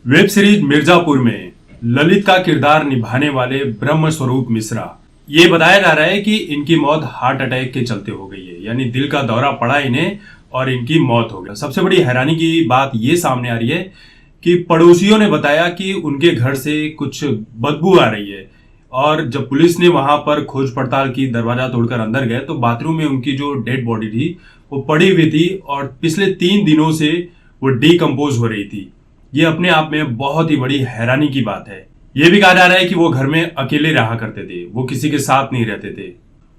Web series Mirzapur में ललित का किरदार निभाने वाले ब्रह्म स्वरूप मिश्रा, ये बताया जा रहा है कि इनकी मौत हार्ट अटैक के चलते हो गई है, यानी दिल का दौरा पड़ा इन्हें और इनकी मौत हो गई। सबसे बड़ी हैरानी की बात ये सामने आ रही है कि पड़ोसियों ने बताया कि उनके घर से कुछ बदबू आ रही है और जब पुलिस ने वहां पर खोज पड़ताल की, दरवाजा तोड़कर अंदर गए तो बाथरूम में उनकी जो डेड बॉडी थी वो पड़ी हुई थी और पिछले 3 दिनों से वो डिकम्पोज हो रही थी। ये अपने आप में बहुत ही बड़ी हैरानी की बात है। ये भी कहा जा रहा है कि वो घर में अकेले रहा करते थे, वो किसी के साथ नहीं रहते थे।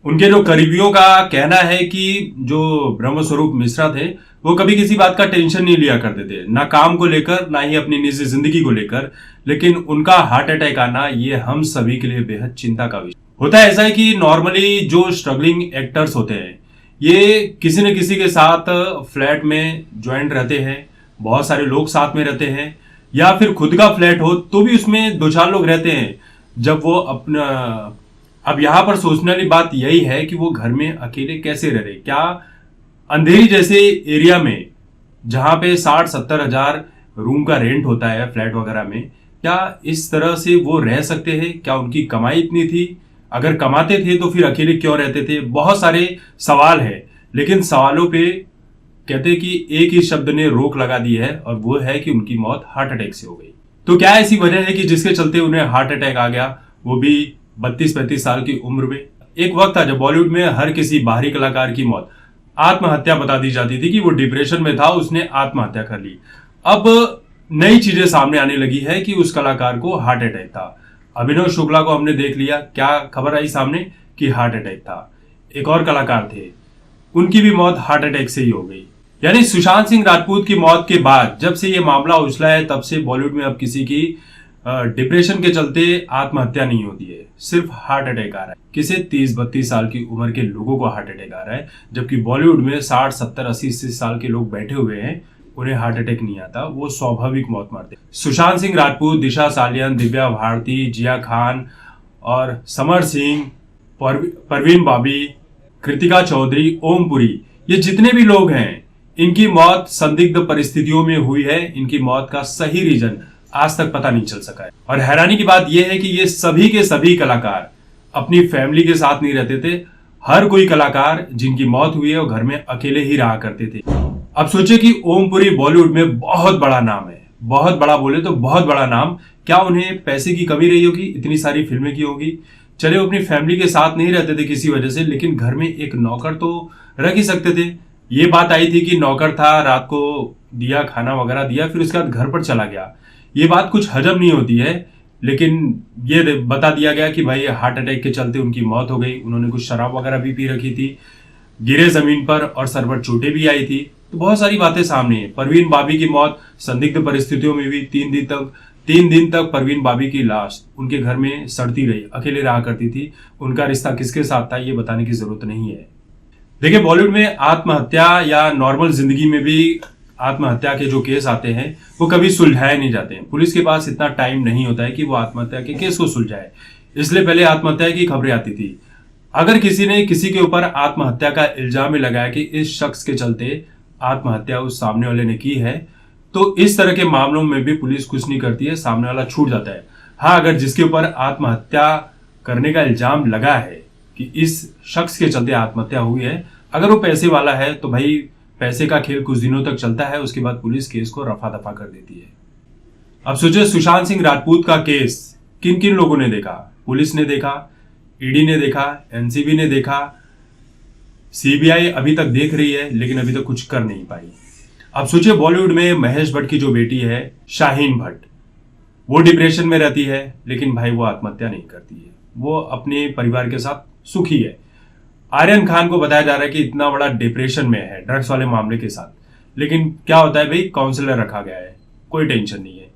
उनके जो करीबियों का कहना है कि जो ब्रह्मस्वरूप मिश्रा थे वो कभी किसी बात का टेंशन नहीं लिया करते थे, ना काम को लेकर ना ही अपनी निजी जिंदगी को लेकर। लेकिन उनका हार्ट अटैक आना ये हम सभी के लिए बेहद चिंता का विषय होता है। ऐसा है कि नॉर्मली जो स्ट्रगलिंग एक्टर्स होते हैं ये किसी न किसी के साथ फ्लैट में ज्वाइंट रहते हैं, बहुत सारे लोग साथ में रहते हैं, या फिर खुद का फ्लैट हो तो भी उसमें 2-4 लोग रहते हैं। जब वो अपना अब यहां पर सोचने वाली बात यही है कि वो घर में अकेले कैसे रह रहे, क्या अंधेरी जैसे एरिया में जहां पे 60-70 हजार रूम का रेंट होता है फ्लैट वगैरह में, क्या इस तरह से वो रह सकते हैं? क्या उनकी कमाई इतनी थी? अगर कमाते थे तो फिर अकेले क्यों रहते थे? बहुत सारे सवाल है, लेकिन सवालों पे कहते हैं कि एक ही शब्द ने रोक लगा दी है और वो है कि उनकी मौत हार्ट अटैक से हो गई। तो क्या ऐसी वजह है कि जिसके चलते उन्हें हार्ट अटैक आ गया, वो भी 32-35 साल की उम्र में? एक वक्त था जब बॉलीवुड में हर किसी बाहरी कलाकार की मौत आत्महत्या बता दी जाती थी कि वो डिप्रेशन में था, उसने आत्महत्या कर ली। अब नई चीजें सामने आने लगी है कि उस कलाकार को हार्ट अटैक था। अभिनव शुक्ला को हमने देख लिया, क्या खबर आई सामने कि हार्ट अटैक था। एक और कलाकार थे, उनकी भी मौत हार्ट अटैक से ही हो गई। यानी सुशांत सिंह राजपूत की मौत के बाद जब से ये मामला उछला है तब से बॉलीवुड में अब किसी की डिप्रेशन के चलते आत्महत्या नहीं होती है, सिर्फ हार्ट अटैक आ रहा है। किसे 30-32 साल की उम्र के लोगों को हार्ट अटैक आ रहा है, जबकि बॉलीवुड में 60-70-80 साल के लोग बैठे हुए हैं, उन्हें हार्ट अटैक नहीं आता, वो स्वाभाविक मौत मारते। सुशांत सिंह राजपूत, दिशा सालियन, दिव्या भारती, जिया खान और समर सिंह, परवीन बाबी, कृतिका चौधरी, ओमपुरी, ये जितने भी लोग हैं इनकी मौत संदिग्ध परिस्थितियों में हुई है। इनकी मौत का सही रीजन आज तक पता नहीं चल सका है। और हैरानी की बात यह है कि ये सभी के सभी कलाकार अपनी फैमिली के साथ नहीं रहते थे। हर कोई कलाकार जिनकी मौत हुई है वो घर में अकेले ही रहा करते थे। अब सोचिए कि ओमपुरी बॉलीवुड में बहुत बड़ा नाम है, बहुत बड़ा बोले तो बहुत बड़ा नाम। क्या उन्हें पैसे की कमी रही होगी? इतनी सारी फिल्में की होगी, चले वो अपनी फैमिली के साथ नहीं रहते थे किसी वजह से, लेकिन घर में एक नौकर तो रख ही सकते थे। ये बात आई थी कि नौकर था, रात को दिया, खाना वगैरह दिया, फिर उसके बाद घर पर चला गया। ये बात कुछ हजम नहीं होती है, लेकिन ये बता दिया गया कि भाई हार्ट अटैक के चलते उनकी मौत हो गई। उन्होंने कुछ शराब वगैरह भी पी रखी थी, गिरे जमीन पर और सर पर चोटें भी आई थी। तो बहुत सारी बातें सामने है। परवीन बाबी की मौत संदिग्ध परिस्थितियों में भी 3 दिन तक परवीन बाबी की लाश उनके घर में सड़ती रही, अकेले रहा करती थी। उनका रिश्ता किसके साथ था ये बताने की जरूरत नहीं है। देखिए, बॉलीवुड में आत्महत्या या नॉर्मल जिंदगी में भी आत्महत्या के जो केस आते हैं वो कभी सुलझाए नहीं जाते हैं। पुलिस के पास इतना टाइम नहीं होता है कि वो आत्महत्या के केस को सुलझाए, इसलिए पहले आत्महत्या की खबरें आती थी। अगर किसी ने किसी के ऊपर आत्महत्या का इल्जाम लगाया कि इस शख्स के चलते आत्महत्या उस सामने वाले ने की है, तो इस तरह के मामलों में भी पुलिस कुछ नहीं करती है, सामने वाला छूट जाता है। हाँ, अगर जिसके ऊपर आत्महत्या करने का इल्जाम लगा है कि इस शख्स के चलते आत्महत्या हुई है, अगर वो पैसे वाला है तो भाई पैसे का खेल कुछ दिनों तक चलता है, उसके बाद पुलिस केस को रफा दफा कर देती है। अब सोचिए, सुशांत सिंह राजपूत का केस किन किन लोगों ने देखा? पुलिस ने देखा, ईडी ने देखा, एनसीबी ने देखा, सीबीआई अभी तक देख रही है, लेकिन अभी तक कुछ कर नहीं पाई। अब सोचिए, बॉलीवुड में महेश भट्ट की जो बेटी है शाहीन भट्ट, वो डिप्रेशन में रहती है, लेकिन भाई वो आत्महत्या नहीं करती है, वो अपने परिवार के साथ सुखी है। आर्यन खान को बताया जा रहा है कि इतना बड़ा डिप्रेशन में है ड्रग्स वाले मामले के साथ, लेकिन क्या होता है भाई, काउंसलर रखा गया है, कोई टेंशन नहीं है।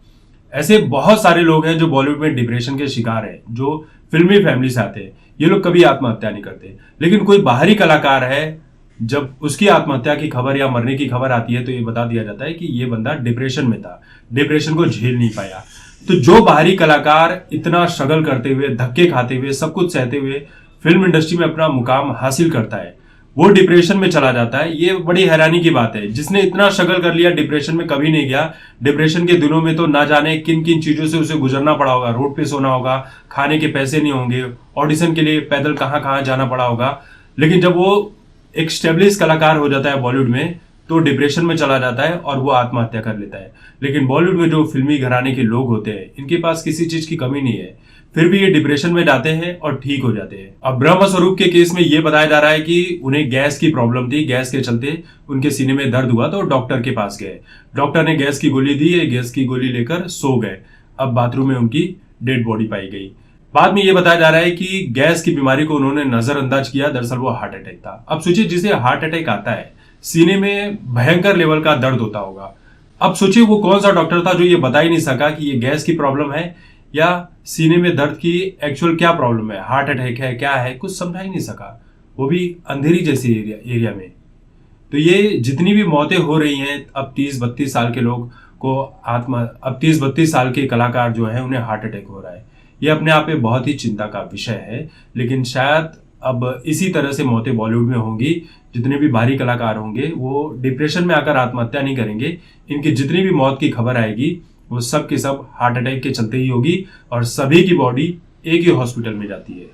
ऐसे बहुत सारे लोग हैं जो बॉलीवुड में डिप्रेशन के शिकार हैं, जो फिल्मी फैमिली से आते हैं, ये लोग कभी आत्महत्या नहीं करते। लेकिन कोई बाहरी कलाकार है, जब उसकी आत्महत्या की खबर या मरने की खबर आती है तो ये बता दिया जाता है कि ये बंदा डिप्रेशन में था, डिप्रेशन को झेल नहीं पाया। तो जो बाहरी कलाकार इतना स्ट्रगल करते हुए, धक्के खाते हुए, सब कुछ सहते हुए फिल्म इंडस्ट्री में अपना मुकाम हासिल करता है, वो डिप्रेशन में चला जाता है। ये बड़ी हैरानी की बात है। जिसने इतना स्ट्रगल कर लिया, डिप्रेशन में कभी नहीं गया। डिप्रेशन के दिनों में तो ना जाने किन किन चीजों से उसे गुजरना पड़ा होगा। रोड पे सोना होगा, खाने के पैसे नहीं होंगे, ऑडिशन के लिए पैदल कहाँ कहाँ जाना पड़ा होगा। लेकिन जब वो एक स्टेब्लिश कलाकार हो जाता है बॉलीवुड में, तो डिप्रेशन में चला जाता है और वो आत्महत्या कर लेता है। लेकिन बॉलीवुड में जो फिल्मी घराने के लोग होते हैं, इनके पास किसी चीज की कमी नहीं है, फिर भी ये डिप्रेशन में जाते हैं और ठीक हो जाते हैं। अब ब्रह्म स्वरूप के केस में ये बताया जा रहा है कि उन्हें गैस की प्रॉब्लम थी। गैस के चलते उनके सीने में दर्द हुआ तो डॉक्टर के पास गए। डॉक्टर ने गैस की गोली दी, गैस की गोली लेकर सो गए। अब बाथरूम में उनकी डेड बॉडी पाई गई। बाद में ये बताया जा रहा है कि गैस की बीमारी को उन्होंने नजरअंदाज किया, दरअसल वो हार्ट अटैक था। अब सोचिए, जिसे हार्ट अटैक आता है, सीने में भयंकर लेवल का दर्द होता होगा। अब सोचिए वो कौन सा डॉक्टर था जो ये बता ही नहीं सका कि ये गैस की प्रॉब्लम है या सीने में दर्द की एक्चुअल क्या प्रॉब्लम है, हार्ट अटैक है, क्या है, कुछ समझा ही नहीं सका, वो भी अंधेरी जैसी एरिया में। तो ये जितनी भी मौतें हो रही हैं, अब 30-32 साल के लोग को अब 30-32 साल के कलाकार जो है उन्हें हार्ट अटैक हो रहा है। ये अपने आप में बहुत ही चिंता का विषय है। लेकिन शायद अब इसी तरह से मौतें बॉलीवुड में होंगी। जितने भी भारी कलाकार होंगे वो डिप्रेशन में आकर आत्महत्या नहीं करेंगे। इनकी जितनी भी मौत की खबर आएगी वो सब के सब हार्ट अटैक के चलते ही होगी और सभी की बॉडी एक ही हॉस्पिटल में जाती है।